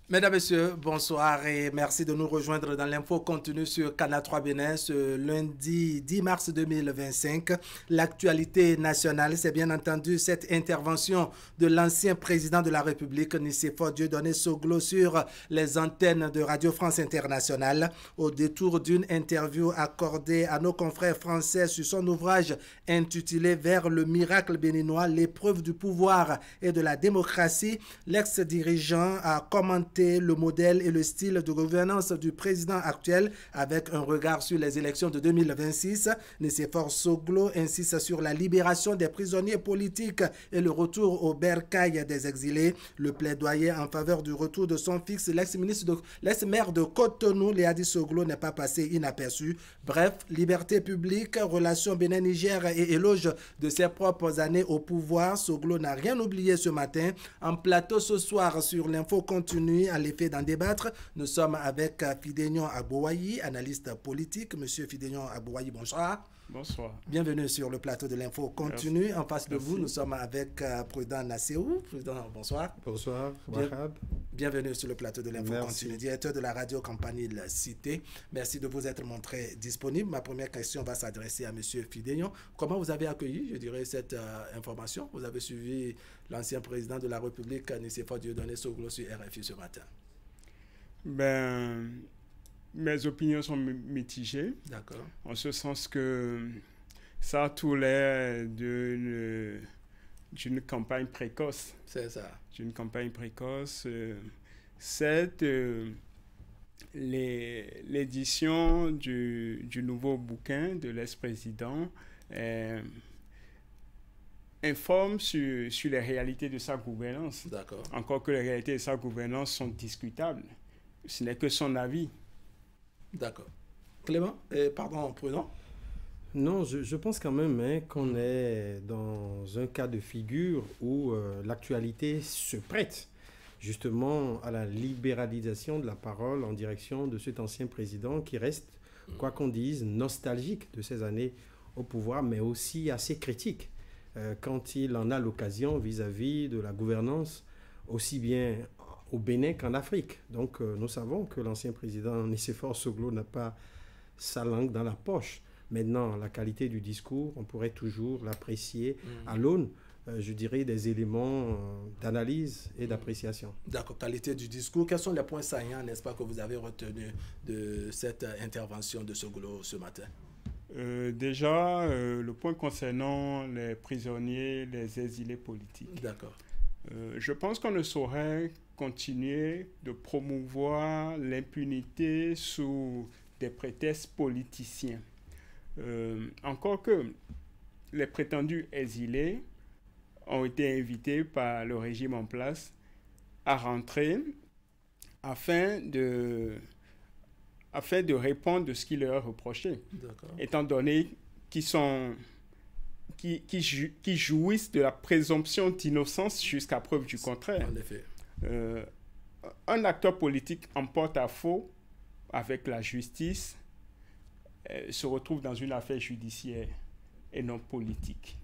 Mesdames, Messieurs, bonsoir et merci de nous rejoindre dans l'info continue sur Canal 3 Bénin ce lundi 10 mars 2025. L'actualité nationale, c'est bien entendu cette intervention de l'ancien président de la République, Nicéphore Dieudonné Soglo, sur les antennes de Radio France Internationale au détour d'une interview accordée à nos confrères français sur son ouvrage intitulé Vers le miracle béninois, l'épreuve du pouvoir et de la démocratie. L'ex-dirigeant a commenté le modèle et le style de gouvernance du président actuel avec un regard sur les élections de 2026. Nicéphore Soglo insiste sur la libération des prisonniers politiques et le retour au bercail des exilés. Le plaidoyer en faveur du retour de son fils, l'ex-maire de Cotonou, Léadi Soglo, n'est pas passé inaperçu. Bref, liberté publique, relations Bénin-Niger et éloge de ses propres années au pouvoir. Soglo n'a rien oublié ce matin. En plateau ce soir sur l'info continue, à l'effet d'en débattre, nous sommes avec Fidénion Abouayi, analyste politique. Monsieur Fidénion Abouayi, bonsoir. Bonsoir. Bienvenue sur le plateau de l'info continue. Merci. En face de vous, nous sommes avec Prudent Nasséou. Prudent, bonsoir. Bonsoir. Bienvenue sur le plateau de l'info continue, directeur de la radio Campanile Cité. Merci de vous être montré disponible. Ma première question va s'adresser à monsieur Fidénion. Comment vous avez accueilli, je dirais, cette information? Vous avez suivi l'ancien président de la République, Nicéphore Dieudonné Soglo, sur RFI ce matin. Mes opinions sont mitigées. D'accord. En ce sens que ça a tout l'air d'une campagne précoce. C'est ça. D'une campagne précoce. C'est l'édition du nouveau bouquin de l'ex-président informe sur les réalités de sa gouvernance. D'accord. Encore que les réalités de sa gouvernance sont discutables. Ce n'est que son avis. D'accord. Clément, pardon, Prudent. Non, je pense quand même qu'on est dans un cas de figure où l'actualité se prête justement à la libéralisation de la parole en direction de cet ancien président qui reste, quoi qu'on dise, nostalgique de ses années au pouvoir, mais aussi assez critique quand il en a l'occasion vis-à-vis de la gouvernance, aussi bien au Bénin qu'en Afrique. Donc nous savons que l'ancien président Nicéphore Soglo n'a pas sa langue dans la poche. Maintenant, la qualité du discours, on pourrait toujours l'apprécier à l'aune, je dirais, des éléments d'analyse et d'appréciation. D'accord, qualité du discours. Quels sont les points saillants, n'est-ce pas, que vous avez retenus de cette intervention de Soglo ce matin? Déjà, le point concernant les prisonniers, les exilés politiques. D'accord. Je pense qu'on ne saurait continuer de promouvoir l'impunité sous des prétextes politiciens. Encore que les prétendus exilés ont été invités par le régime en place à rentrer afin de répondre de ce qui leur est reproché. Étant donné qu'ils jouissent de la présomption d'innocence jusqu'à preuve du contraire. En effet. Un acteur politique en porte-à-faux avec la justice se retrouve dans une affaire judiciaire et non politique.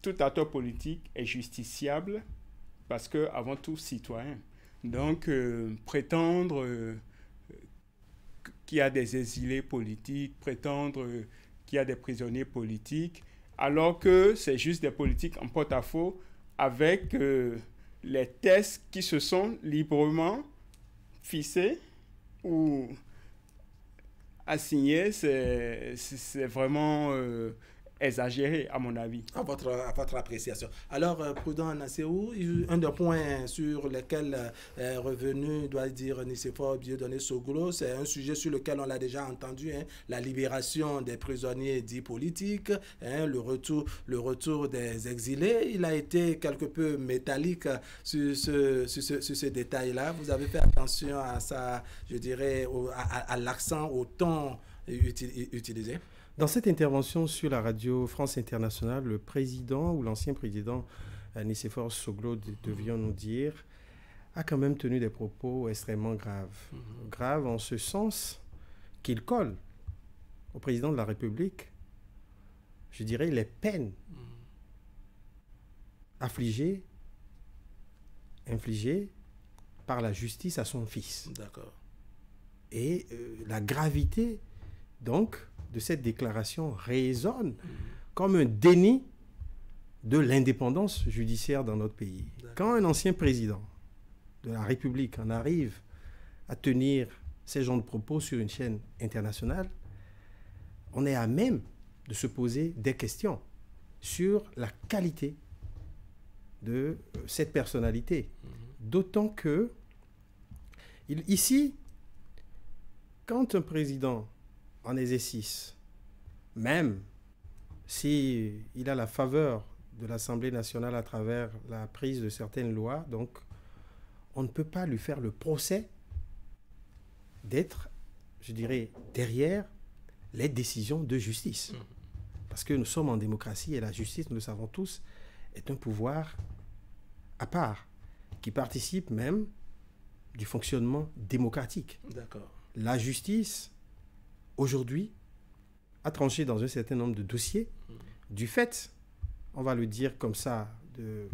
Tout acteur politique est justiciable parce que, avant tout, citoyen. Donc, prétendre qu'il y a des exilés politiques, prétendre qu'il y a des prisonniers politiques, alors que c'est juste des politiques en porte-à-faux avec les tests qui se sont librement fixés ou assignés, c'est vraiment exagéré, à mon avis. À votre appréciation. Alors, Prudent Nasséou, un des points sur lesquels est revenu, doit dire Nicéphore Dieudonné Soglo, c'est un sujet sur lequel on l'a déjà entendu, la libération des prisonniers dits politiques, le retour des exilés. Il a été quelque peu métallique sur ce détail-là. Vous avez fait attention à ça, je dirais, à l'accent, au ton utilisé? Dans cette intervention sur la radio France Internationale, le président ou l'ancien président Nicéphore Soglo devions nous dire, a quand même tenu des propos extrêmement graves. Graves en ce sens qu'il colle au président de la République, je dirais, les peines infligées par la justice à son fils. D'accord. Et la gravité, donc, de cette déclaration résonne comme un déni de l'indépendance judiciaire dans notre pays. Quand un ancien président de la République en arrive à tenir ces genres de propos sur une chaîne internationale, on est à même de se poser des questions sur la qualité de cette personnalité. D'autant que, ici, quand un président en exercice, même s'il a la faveur de l'Assemblée nationale à travers la prise de certaines lois, donc on ne peut pas lui faire le procès d'être, je dirais, derrière les décisions de justice. Parce que nous sommes en démocratie et la justice, nous le savons tous, est un pouvoir à part, qui participe même du fonctionnement démocratique. D'accord. La justice, aujourd'hui, a tranché dans un certain nombre de dossiers du fait, on va le dire comme ça, de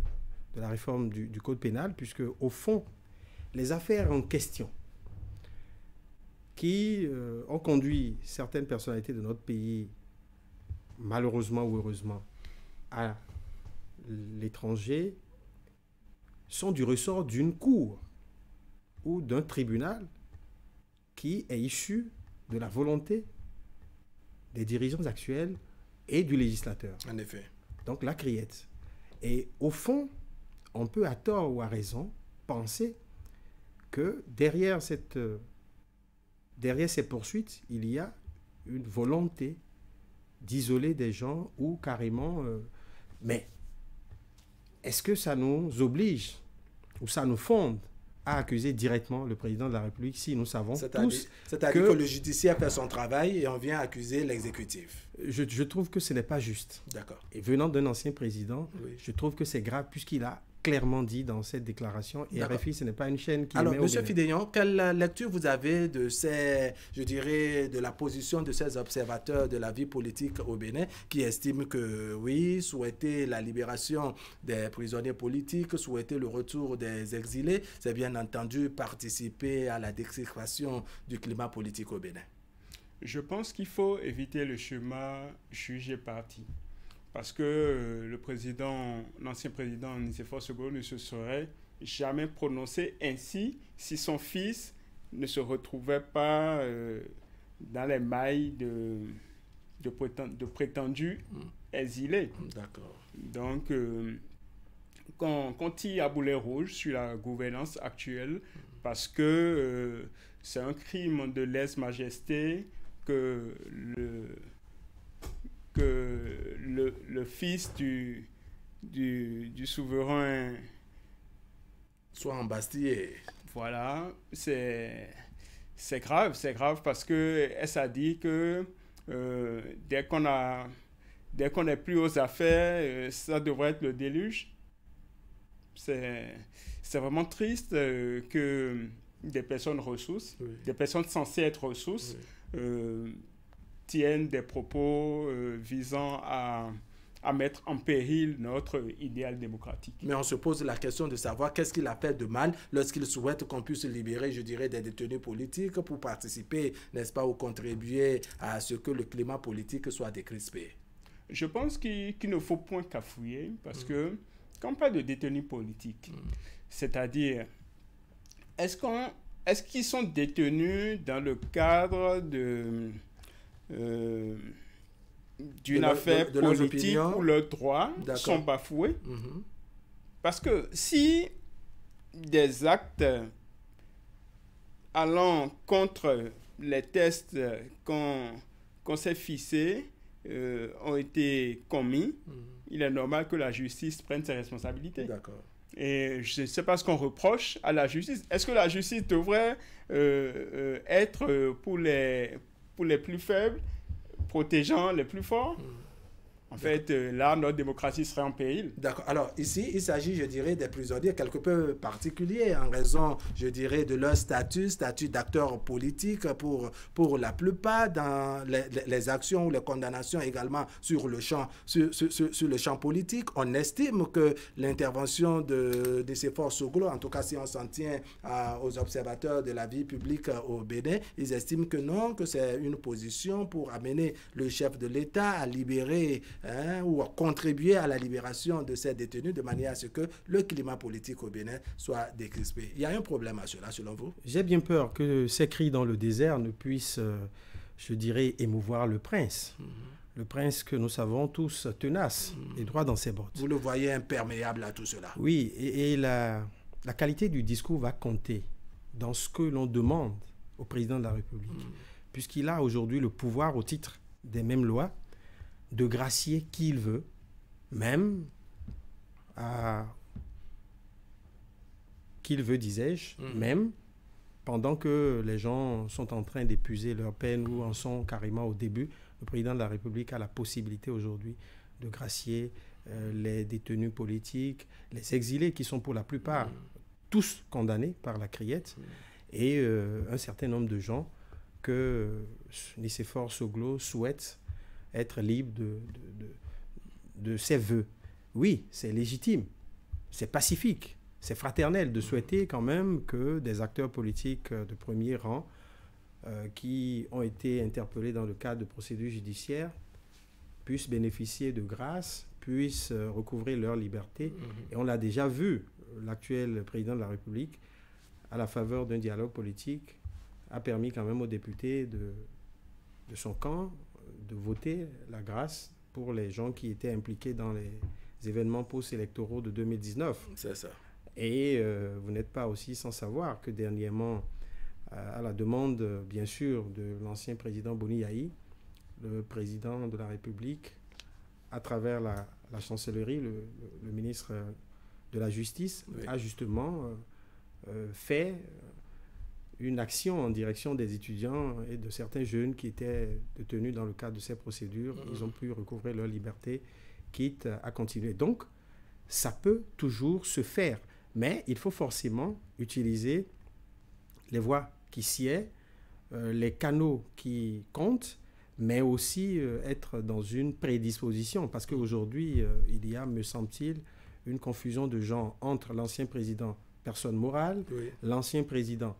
la réforme du Code pénal, puisque au fond, les affaires en question qui ont conduit certaines personnalités de notre pays, malheureusement ou heureusement, à l'étranger, sont du ressort d'une cour ou d'un tribunal qui est issu de la volonté des dirigeants actuels et du législateur. En effet. Donc la criette. Et au fond, on peut à tort ou à raison penser que derrière ces poursuites, il y a une volonté d'isoler des gens ou carrément... mais est-ce que ça nous oblige ou ça nous fonde à accuser directement le président de la République si nous savons tous c'est-à-dire que le judiciaire fait son travail et on vient accuser l'exécutif? Je trouve que ce n'est pas juste. D'accord. Et venant d'un ancien président, Oui. je trouve que c'est grave puisqu'il a clairement dit dans cette déclaration, et RFI, ce n'est pas une chaîne qui... Alors, M. Fidéon, quelle lecture vous avez de de la position de ces observateurs de la vie politique au Bénin qui estiment que, oui, souhaiter la libération des prisonniers politiques, souhaiter le retour des exilés, c'est bien entendu participer à la décrétation du climat politique au Bénin? Je pense qu'il faut éviter le schéma jugé parti. Parce que l'ancien président Nicéphore Soglo ne se serait jamais prononcé ainsi si son fils ne se retrouvait pas dans les mailles de prétendus exilés. D'accord. Donc, quand il y a boulet rouge sur la gouvernance actuelle, parce que c'est un crime de lèse-majesté que le fils du souverain soit embastillé. Voilà, c'est grave parce que ça dit que dès qu'on n'est plus aux affaires, ça devrait être le déluge. C'est vraiment triste que des personnes ressources, oui, des personnes censées être ressources, oui, tiennent des propos visant à mettre en péril notre idéal démocratique. Mais on se pose la question de savoir qu'est-ce qu'il a fait de mal lorsqu'il souhaite qu'on puisse libérer, je dirais, des détenus politiques pour participer, n'est-ce pas, ou contribuer à ce que le climat politique soit décrispé. Je pense qu'il ne faut point cafouiller parce que quand on parle de détenus politiques, c'est-à-dire, est-ce qu'ils sont détenus dans le cadre d'une affaire politique où leurs droits sont bafoués? Parce que si des actes allant contre les tests qu'on s'est fixés ont été commis, il est normal que la justice prenne ses responsabilités. D'accord. Et je ne sais pas ce qu'on reproche à la justice. Est-ce que la justice devrait être pour les plus faibles, protégeant les plus forts? En fait, là, notre démocratie serait en péril. D'accord. Alors, ici, il s'agit, je dirais, des prisonniers quelque peu particuliers en raison, je dirais, de leur statut d'acteurs politiques pour la plupart dans les actions ou les condamnations également sur le champ, sur le champ politique. On estime que l'intervention de ces forces Soglo, en tout cas si on s'en tient aux observateurs de la vie publique au Bénin, ils estiment que non, que c'est une position pour amener le chef de l'État à libérer ou à contribuer à la libération de ces détenus de manière à ce que le climat politique au Bénin soit décrispé. Il y a un problème à cela, selon vous? J'ai bien peur que ces cris dans le désert ne puissent, je dirais, émouvoir le prince. Le prince que nous savons tous tenace et droit dans ses bottes. Vous le voyez imperméable à tout cela? Oui, et la qualité du discours va compter dans ce que l'on demande au président de la République, puisqu'il a aujourd'hui le pouvoir, au titre des mêmes lois, de gracier qui il veut, même qu'il veut, disais-je, même pendant que les gens sont en train d'épuiser leur peine ou en sont carrément au début. Le président de la République a la possibilité aujourd'hui de gracier les détenus politiques, les exilés qui sont pour la plupart tous condamnés par la criette et un certain nombre de gens que Nicéphore Soglo souhaite être libre de ses vœux. Oui, c'est légitime, c'est pacifique, c'est fraternel de souhaiter quand même que des acteurs politiques de premier rang qui ont été interpellés dans le cadre de procédures judiciaires puissent bénéficier de grâce, puissent recouvrer leur liberté. Et on l'a déjà vu, l'actuel président de la République, à la faveur d'un dialogue politique, a permis quand même aux députés de son camp de voter la grâce pour les gens qui étaient impliqués dans les événements post-électoraux de 2019. C'est ça. Et vous n'êtes pas aussi sans savoir que dernièrement, à la demande, bien sûr, de l'ancien président Boni Yahi, le président de la République, à travers la chancellerie, le ministre de la Justice, a justement fait une action en direction des étudiants et de certains jeunes qui étaient détenus dans le cadre de ces procédures. Ils ont pu recouvrer leur liberté, quitte à continuer. Donc, ça peut toujours se faire, mais il faut forcément utiliser les voies qui sied, les canaux qui comptent, mais aussi être dans une prédisposition, parce qu'aujourd'hui, il y a, me semble-t-il, une confusion de genre entre l'ancien président personne morale, l'ancien président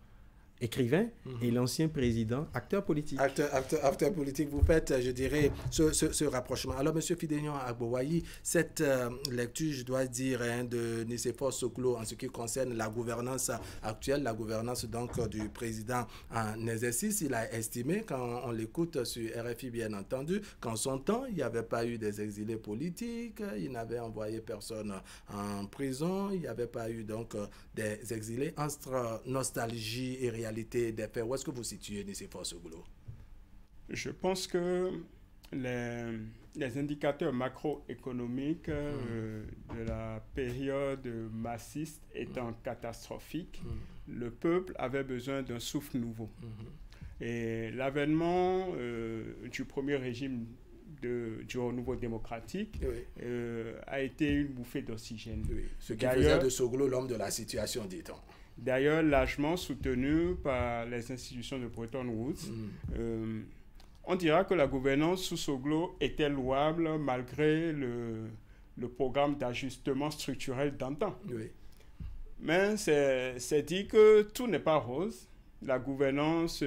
écrivain et l'ancien président acteur politique. Acteur politique, vous faites, je dirais, ce rapprochement. Alors, M. Fidénion Agbowayi, cette lecture, je dois dire, de Nicéphore Soglo en ce qui concerne la gouvernance actuelle, la gouvernance donc du président en exercice, il a estimé, quand on l'écoute sur RFI bien entendu, qu'en son temps, il n'y avait pas eu des exilés politiques, il n'avait envoyé personne en prison, il n'y avait pas eu donc des exilés. Entre nostalgie et réalité des faits, où est-ce que vous situez Nicéphore Soglo? Je pense que les indicateurs macroéconomiques de la période massiste étant catastrophiques, le peuple avait besoin d'un souffle nouveau. Et l'avènement du premier régime du renouveau démocratique a été une bouffée d'oxygène. Ce qui faisait de Soglo l'homme de la situation, dit-on. D'ailleurs, largement soutenu par les institutions de Bretton Woods. On dira que la gouvernance sous Soglo était louable malgré le programme d'ajustement structurel d'antan. Mais c'est dit que tout n'est pas rose. La gouvernance,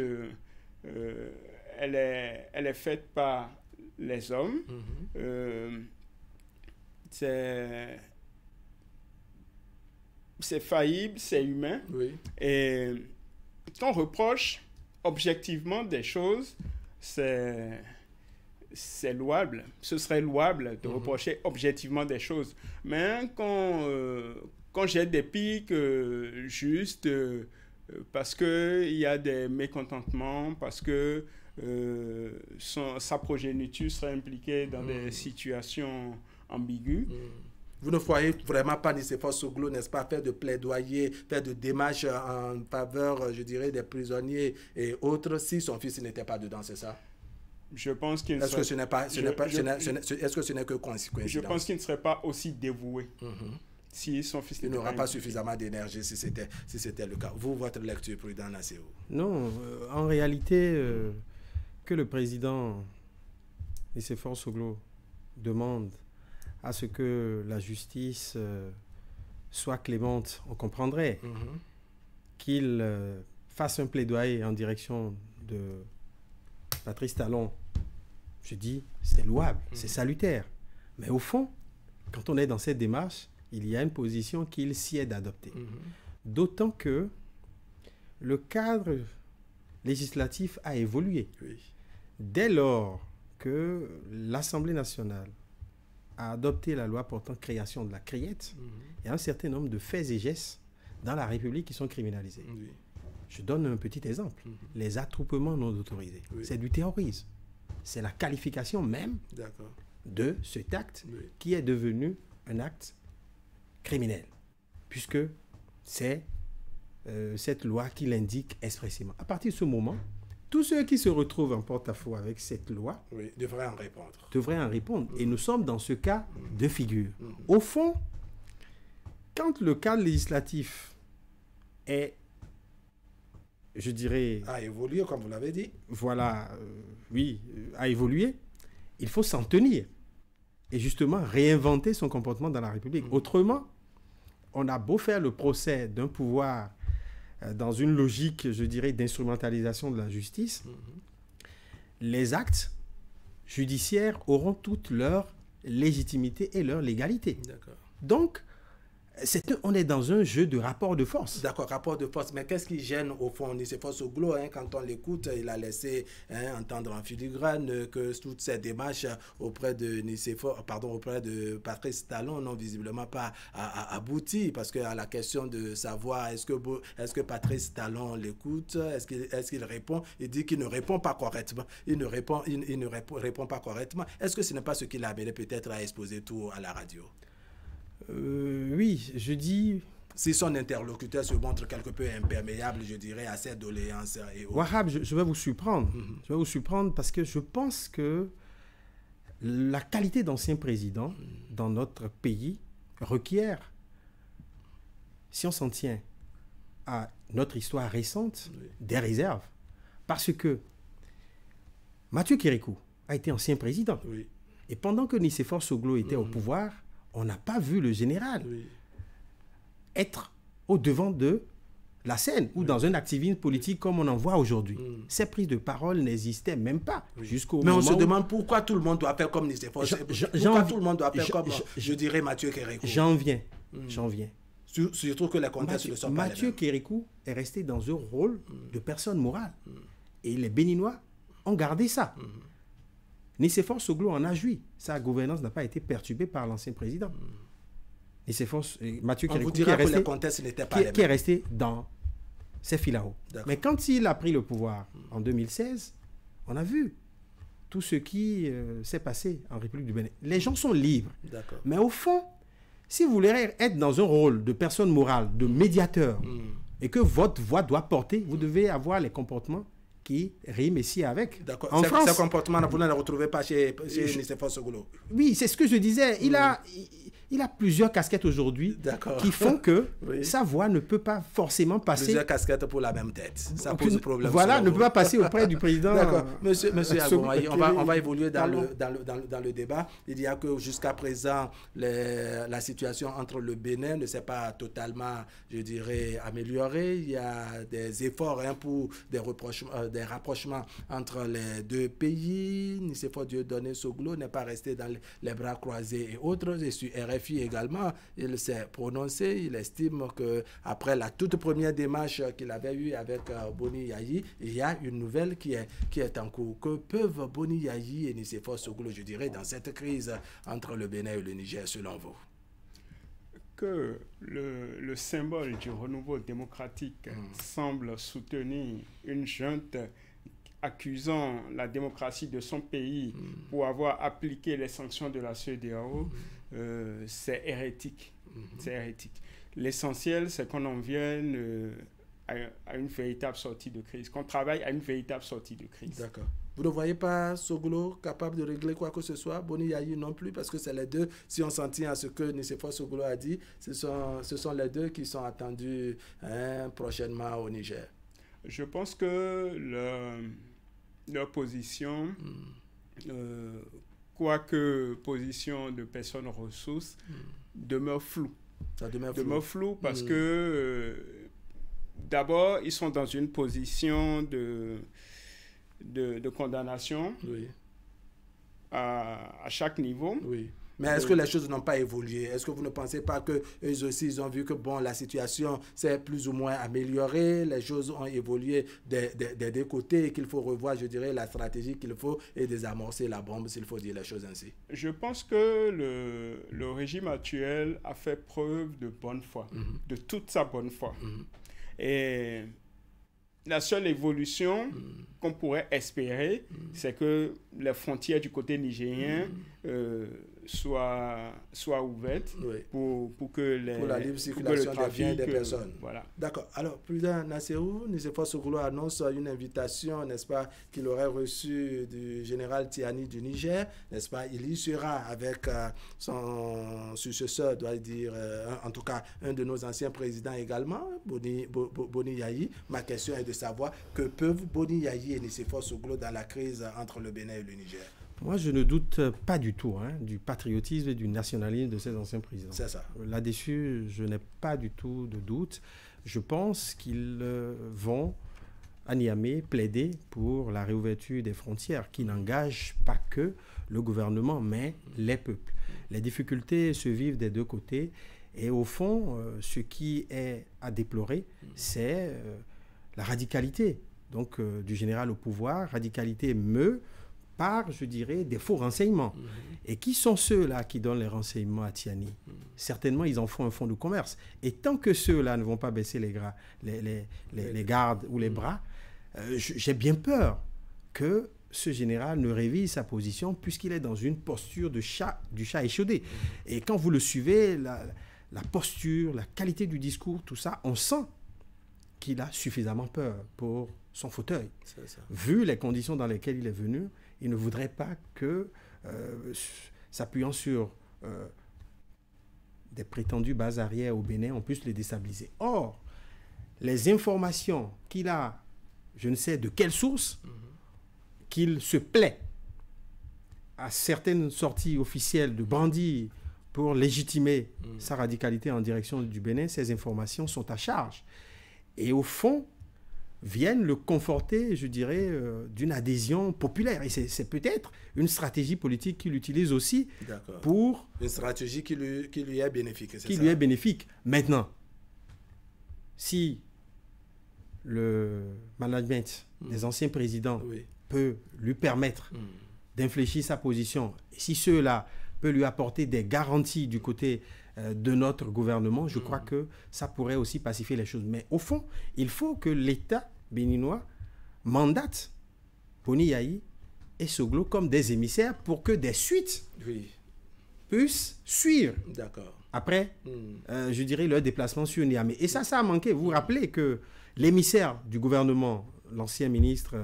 elle est faite par les hommes. C'est faillible, c'est humain. Et quand on reproche objectivement des choses, c'est louable. Ce serait louable de reprocher objectivement des choses. Mais quand j'ai des pics juste parce qu'il y a des mécontentements, parce que sa progéniture serait impliquée dans des situations ambiguës, vous ne voyez vraiment pas Nicéphore Soglo, n'est-ce pas, faire de plaidoyer, faire de démarches en faveur, je dirais, des prisonniers et autres, si son fils n'était pas dedans, c'est ça? Je pense qu'il ne Est-ce que serait... est-ce que ce n'est que coïncidence? Je pense qu'il ne serait pas aussi dévoué. Si son fils il n'aura pas suffisamment d'énergie si c'était le cas. Vous, votre lecture prudente, c'est où? Non, en réalité, que le président Nicéphore Soglo demande à ce que la justice soit clémente, on comprendrait qu'il fasse un plaidoyer en direction de Patrice Talon. Je dis, c'est louable, c'est salutaire. Mais au fond, quand on est dans cette démarche, il y a une position qu'il sied d'adopter. D'autant que le cadre législatif a évolué. Oui. Dès lors que l'Assemblée nationale a adopté la loi portant création de la CRIET, il y a un certain nombre de faits et gestes dans la République qui sont criminalisés. Oui. Je donne un petit exemple. Les attroupements non autorisés. Oui. C'est du terrorisme. C'est la qualification même de cet acte qui est devenu un acte criminel, puisque c'est cette loi qui l'indique expressément. À partir de ce moment, tous ceux qui se retrouvent en porte-à-faux avec cette loi devraient en répondre. Et nous sommes dans ce cas de figure. Au fond, quand le cadre législatif est, je dirais... a évolué, comme vous l'avez dit. Voilà, a évolué, il faut s'en tenir. Et justement, réinventer son comportement dans la République. Autrement, on a beau faire le procès d'un pouvoir dans une logique, je dirais, d'instrumentalisation de la justice, les actes judiciaires auront toute leur légitimité et leur légalité. Donc, on est dans un jeu de rapport de force. D'accord, rapport de force. Mais qu'est-ce qui gêne au fond Nicéphore Soglo, quand on l'écoute, il a laissé entendre en filigrane que toutes ces démarches auprès de Patrice Talon n'ont visiblement pas abouti, parce qu'à la question de savoir est-ce que Patrice Talon l'écoute, est-ce qu'il répond, il dit qu'il ne répond pas correctement. Il ne répond pas correctement. Est-ce que ce n'est pas ce qui l'a amené peut-être à exposer tout à la radio? Oui, je dis... Si son interlocuteur se montre quelque peu imperméable, je dirais, à ces doléances et autres. Wahab, je vais vous surprendre. Je vais vous surprendre parce que je pense que la qualité d'ancien président dans notre pays requiert, si on s'en tient à notre histoire récente, des réserves. Parce que Mathieu Kérékou a été ancien président. Et pendant que Nicéphore Soglo était au pouvoir, on n'a pas vu le général être au devant de la scène ou dans un activisme politique comme on en voit aujourd'hui. Ces prises de parole n'existaient même pas jusqu'au moment. Mais on se demande pourquoi tout le monde doit faire comme Nicéphore. Pourquoi tout le monde doit faire comme, je dirais, Mathieu Kérékou. J'en viens. Surtout que les contextes ne sont pas les mêmes. Mathieu Kérékou est resté dans un rôle de personne morale. Et les Béninois ont gardé ça. Nicéphore Soglo en a joui. Sa gouvernance n'a pas été perturbée par l'ancien président. Mathieu Kérékou qui est resté dans ses filaos. Mais quand il a pris le pouvoir en 2016, on a vu tout ce qui s'est passé en République du Bénin. Les gens sont libres. Mais au fond, si vous voulez être dans un rôle de personne morale, de médiateur, et que votre voix doit porter, vous devez avoir les comportements qui rime ici avec. D'accord. Ce comportement, vous ne le retrouvez pas chez Nicéphore Soglo. Oui, c'est ce que je disais. Il a plusieurs casquettes aujourd'hui qui font que sa voix ne peut pas forcément passer... Plusieurs casquettes pour la même tête. Ça pose problème. Voilà, ne peut pas passer auprès du président. D'accord. Monsieur Agomaï, on va évoluer dans le débat. Il y a que jusqu'à présent, la situation entre le Bénin ne s'est pas totalement, je dirais, améliorée. Il y a des efforts pour des rapprochements entre les deux pays. Nicéphore Dieudonné Soglo n'est pas resté dans les bras croisés et autres. Et sur RFI également, il s'est prononcé. Il estime qu'après la toute première démarche qu'il avait eue avec Boni Yayi, il y a une nouvelle qui est en cours. Que peuvent Boni Yayi et Nicéphore Soglo, je dirais, dans cette crise entre le Bénin et le Niger, selon vous? Que le symbole du renouveau démocratique semble soutenir une junte accusant la démocratie de son pays pour avoir appliqué les sanctions de la CEDEAO, c'est hérétique. C'est hérétique. L'essentiel, c'est qu'on en vienne à une véritable sortie de crise, qu'on travaille à une véritable sortie de crise. D'accord. Vous ne voyez pas Soglo capable de régler quoi que ce soit, Boni Yayi non plus, parce que c'est les deux, si on s'en tient à ce que Nicéphore Soglo a dit, ce sont les deux qui sont attendus prochainement au Niger. Je pense que leur position, quoique position de personnes ressources, demeure floue. Ça demeure flou parce que d'abord, ils sont dans une position de condamnation à chaque niveau. Oui. Mais est-ce que les choses n'ont pas évolué? Est-ce que vous ne pensez pas qu'eux aussi, ils ont vu que bon, la situation s'est plus ou moins améliorée, les choses ont évolué des deux côtés et qu'il faut revoir, je dirais, la stratégie qu'il faut et désamorcer la bombe, s'il faut dire les choses ainsi? Je pense que le régime actuel a fait preuve de bonne foi, de toute sa bonne foi. Et la seule évolution qu'on pourrait espérer, c'est que les frontières du côté nigérien soient ouvertes pour que la libre circulation des biens des personnes. Voilà. D'accord. Alors, président Nasserou, Nicéphore Soglo annonce une invitation, n'est-ce pas, qu'il aurait reçue du général Tiani du Niger, n'est-ce pas? Il y sera avec son successeur, dois-je dire, en tout cas, un de nos anciens présidents également, Boni Yayi. Ma question est de savoir que peuvent Boni Yayi et Nicéphore Soglo dans la crise entre le Bénin et le Niger? Moi, je ne doute pas du tout du patriotisme et du nationalisme de ces anciens présidents. C'est ça. Là-dessus, je n'ai pas du tout de doute. Je pense qu'ils vont, à Niamey, plaider pour la réouverture des frontières, qui n'engage pas que le gouvernement, mais les peuples. Les difficultés se vivent des deux côtés. Et au fond, ce qui est à déplorer, c'est la radicalité donc, du général au pouvoir, radicalité par, je dirais, des faux renseignements. Et qui sont ceux-là qui donnent les renseignements à Tiani? Certainement, ils en font un fonds de commerce. Et tant que ceux-là ne vont pas baisser les gardes ou les bras, j'ai bien peur que ce général ne révise sa position puisqu'il est dans une posture du chat échaudé. Et quand vous le suivez, la posture, la qualité du discours, tout ça, on sent qu'il a suffisamment peur pour son fauteuil. Vu les conditions dans lesquelles il est venu, il ne voudrait pas que, s'appuyant sur des prétendues bases arrières au Bénin, on puisse les déstabiliser. Or, les informations qu'il a, je ne sais de quelle source, qu'il se plaît à certaines sorties officielles de bandits pour légitimer sa radicalité en direction du Bénin, ces informations sont à charge. Et au fond, viennent le conforter, je dirais, d'une adhésion populaire. Et c'est peut-être une stratégie politique qu'il utilise aussi pour... Une stratégie qui lui est bénéfique, c'est ça? Qui lui est bénéfique. Maintenant, si le management des anciens présidents peut lui permettre d'infléchir sa position, et si ceux-là peuvent lui apporter des garanties du côté de notre gouvernement, je crois que ça pourrait aussi pacifier les choses. Mais au fond, il faut que l'État béninois mandate Boni Yayi et Soglo comme des émissaires pour que des suites puissent suivre après, je dirais, leur déplacement sur Niamey. Et ça a manqué. Vous vous rappelez que l'émissaire du gouvernement, l'ancien ministre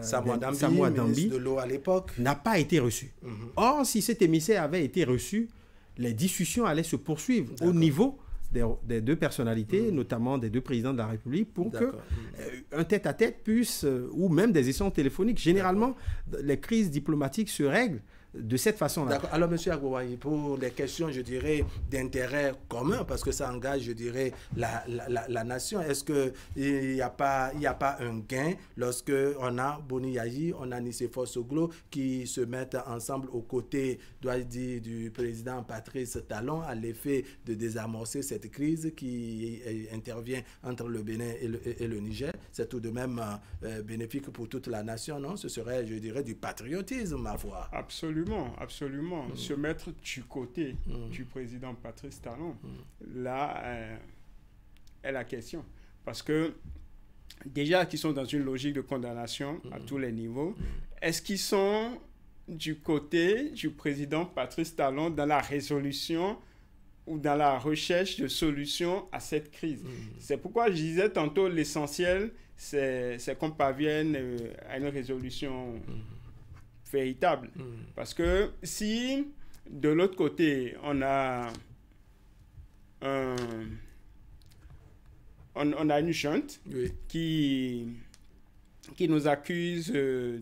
Samoa Dambi, ministre de l'eau à l'époque, n'a pas été reçu. Or, si cet émissaire avait été reçu, les discussions allaient se poursuivre au niveau des deux personnalités, notamment des deux présidents de la République, pour qu'un tête-à-tête puisse, ou même des échanges téléphoniques. Généralement, les crises diplomatiques se règlent de cette façon-là. D'accord. Alors, M. Agouaï, pour les questions, je dirais, d'intérêt commun, parce que ça engage, je dirais, la nation, est-ce qu'il n'y a pas un gain lorsque on a Boni Yayi, on a Nicéphore Soglo qui se mettent ensemble aux côtés, dois-je dire, du président Patrice Talon à l'effet de désamorcer cette crise qui intervient entre le Bénin et le Niger? C'est tout de même bénéfique pour toute la nation, non? Ce serait, je dirais, du patriotisme, ma foi. Absolument. Se mettre du côté du président Patrice Talon, là est la question. Parce que déjà qu'ils sont dans une logique de condamnation à tous les niveaux, est-ce qu'ils sont du côté du président Patrice Talon dans la résolution ou dans la recherche de solutions à cette crise. C'est pourquoi je disais tantôt, l'essentiel, c'est qu'on parvienne à une résolution véritable. Parce que si, de l'autre côté, on a une junte qui nous accuse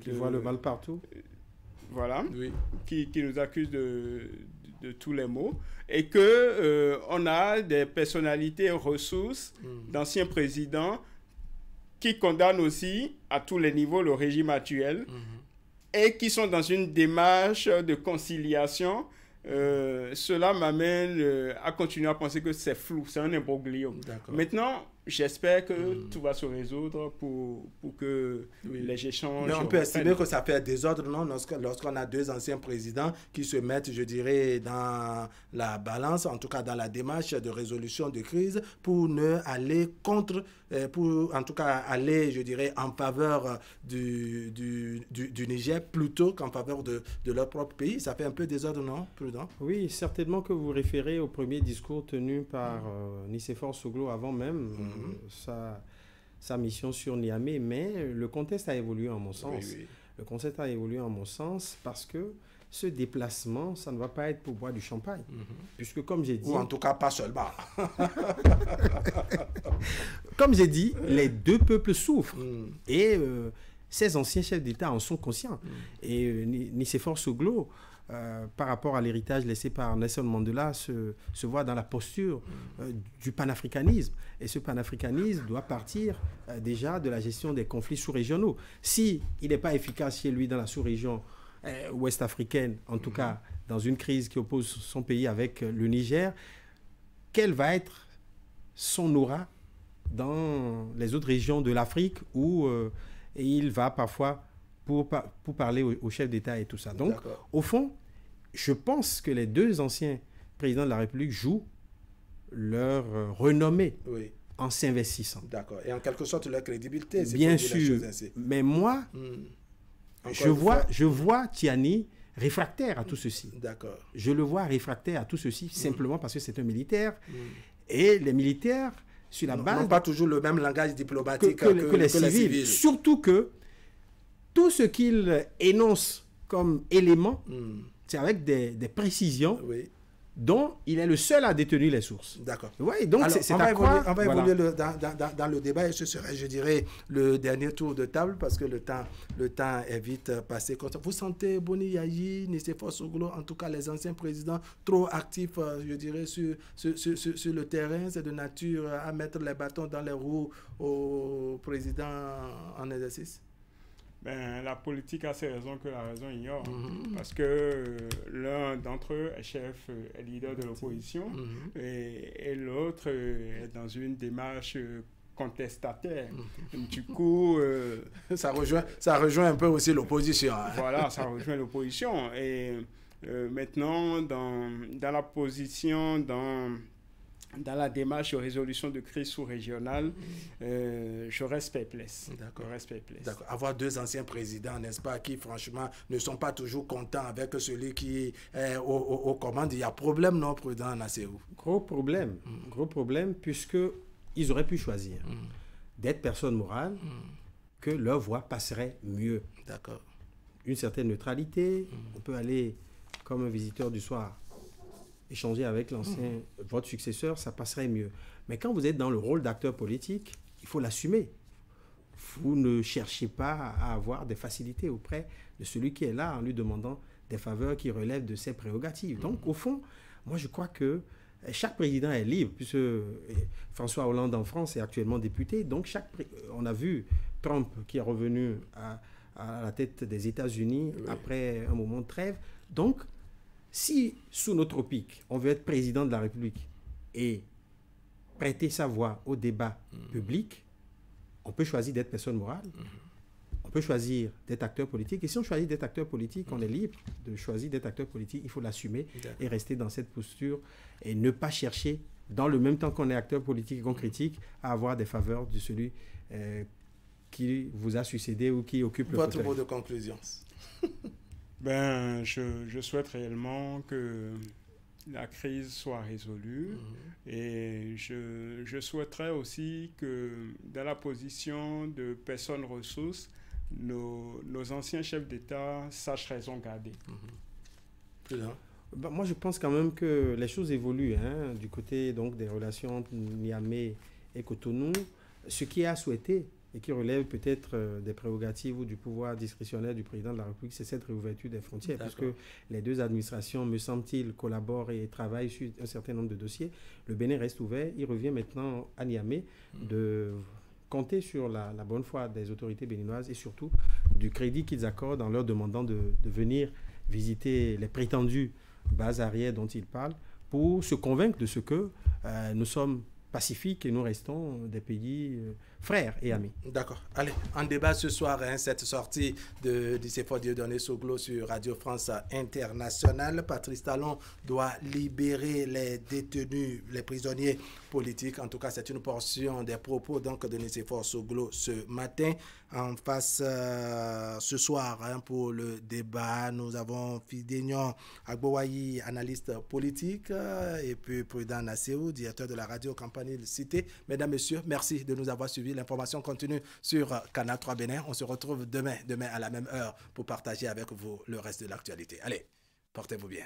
qui voit le mal partout. Voilà. Qui nous accuse de tous les maux. Et que on a des personnalités ressources d'anciens présidents qui condamnent aussi à tous les niveaux le régime actuel et qui sont dans une démarche de conciliation. Cela m'amène à continuer à penser que c'est flou, c'est un imbroglio. Maintenant, j'espère que tout va se résoudre pour que les échanges... Mais on peut estimer que ça fait désordre, non? Lorsqu'on a deux anciens présidents qui se mettent, je dirais, dans la balance, en tout cas dans la démarche de résolution de crise, pour ne aller contre, pour en tout cas aller, je dirais, en faveur du Niger plutôt qu'en faveur de leur propre pays. Ça fait un peu désordre, non? Prudent. Oui, certainement que vous référez au premier discours tenu par Nicéphore Soglo avant même sa mission sur Niamey, mais le contexte a évolué en mon sens. Le contexte a évolué en mon sens parce que ce déplacement, ça ne va pas être pour boire du champagne. Puisque comme j'ai dit... Ou en tout cas pas seulement. Comme j'ai dit, les deux peuples souffrent. Et ces anciens chefs d'État en sont conscients. Et Nicéphore Soglo, par rapport à l'héritage laissé par Nelson Mandela, se voit dans la posture du panafricanisme. Et ce panafricanisme doit partir déjà de la gestion des conflits sous-régionaux. Si il n'est pas efficace chez lui dans la sous-région ouest-africaine, en tout cas dans une crise qui oppose son pays avec le Niger, quelle va être son aura dans les autres régions de l'Afrique où il va parfois pour parler aux chefs d'État et tout ça. Donc, au fond, je pense que les deux anciens présidents de la République jouent leur renommée en s'investissant. D'accord. Et en quelque sorte, leur crédibilité. Bien sûr. Mais moi, je vois Tiani réfractaire à tout ceci. D'accord. Je le vois réfractaire à tout ceci simplement parce que c'est un militaire. Et les militaires, sur la base... n'ont pas toujours le même langage diplomatique que les civils. Surtout que tout ce qu'il énonce comme élément, c'est avec des précisions dont il est le seul à détenir les sources. D'accord. Oui, donc c'est on va évoluer voilà. dans le débat et ce serait, je dirais, le dernier tour de table parce que le temps est vite passé. Vous sentez Boni Yayi, Nicéphore Soglo, en tout cas les anciens présidents, trop actifs, je dirais, sur le terrain, c'est de nature à mettre les bâtons dans les roues au président en exercice? La politique a ses raisons que la raison ignore. Parce que l'un d'entre eux est chef, est leader de l'opposition et l'autre est dans une démarche contestataire. Du coup... ça rejoint un peu aussi l'opposition. Hein. Voilà, ça rejoint l'opposition. Et maintenant, dans la position, dans la démarche de résolution de crise sous-régionale, je reste perplexe. D'accord. Avoir deux anciens présidents, n'est-ce pas, qui franchement ne sont pas toujours contents avec celui qui est aux commandes, il y a problème, non, président Nassérou? Gros problème, puisqu'ils auraient pu choisir d'être personnes morales, que leur voix passerait mieux. D'accord. Une certaine neutralité, on peut aller comme un visiteur du soir échanger avec votre successeur, ça passerait mieux. Mais quand vous êtes dans le rôle d'acteur politique, il faut l'assumer. Vous ne cherchez pas à avoir des facilités auprès de celui qui est là en lui demandant des faveurs qui relèvent de ses prérogatives. Donc, au fond, moi, je crois que chaque président est libre, puisque François Hollande en France est actuellement député. Donc, on a vu Trump qui est revenu à la tête des États-Unis après un moment de trêve. Donc, si, sous nos tropiques, on veut être président de la République et prêter sa voix au débat public, on peut choisir d'être personne morale, on peut choisir d'être acteur politique. Et si on choisit d'être acteur politique, on est libre de choisir d'être acteur politique. Il faut l'assumer et rester dans cette posture et ne pas chercher, dans le même temps qu'on est acteur politique et qu'on critique, à avoir des faveurs de celui qui vous a succédé ou qui occupe le fauteuil. Votre mot de conclusion. Je souhaite réellement que la crise soit résolue. Et je souhaiterais aussi que dans la position de personnes ressources, nos anciens chefs d'État sachent raison garder. Ben, moi, je pense quand même que les choses évoluent hein, du côté donc, des relations entre Niamey et Cotonou. Ce qui est à souhaiter et qui relève peut-être des prérogatives ou du pouvoir discrétionnaire du président de la République, c'est cette réouverture des frontières, puisque les deux administrations, me semble-t-il, collaborent et travaillent sur un certain nombre de dossiers. Le Bénin reste ouvert. Il revient maintenant à Niamey de compter sur la bonne foi des autorités béninoises et surtout du crédit qu'ils accordent en leur demandant de venir visiter les prétendues bases arrières dont ils parlent pour se convaincre de ce que nous sommes pacifiques et nous restons des pays frères et amis. D'accord. Allez, en débat ce soir, hein, cette sortie de Nicéphore Dieudonné Soglo sur Radio France Internationale. Patrice Talon doit libérer les détenus, les prisonniers politiques. En tout cas, c'est une portion des propos donc, de Nicéphore Soglo ce matin. En face ce soir hein, pour le débat, nous avons Fidénion Agbowayi, analyste politique, et puis Prudent Nasséou, directeur de la radio Campagne Cité. Mesdames, Messieurs, merci de nous avoir suivis. L'information continue sur Canal 3 Bénin. On se retrouve demain à la même heure pour partager avec vous le reste de l'actualité. Allez, portez-vous bien.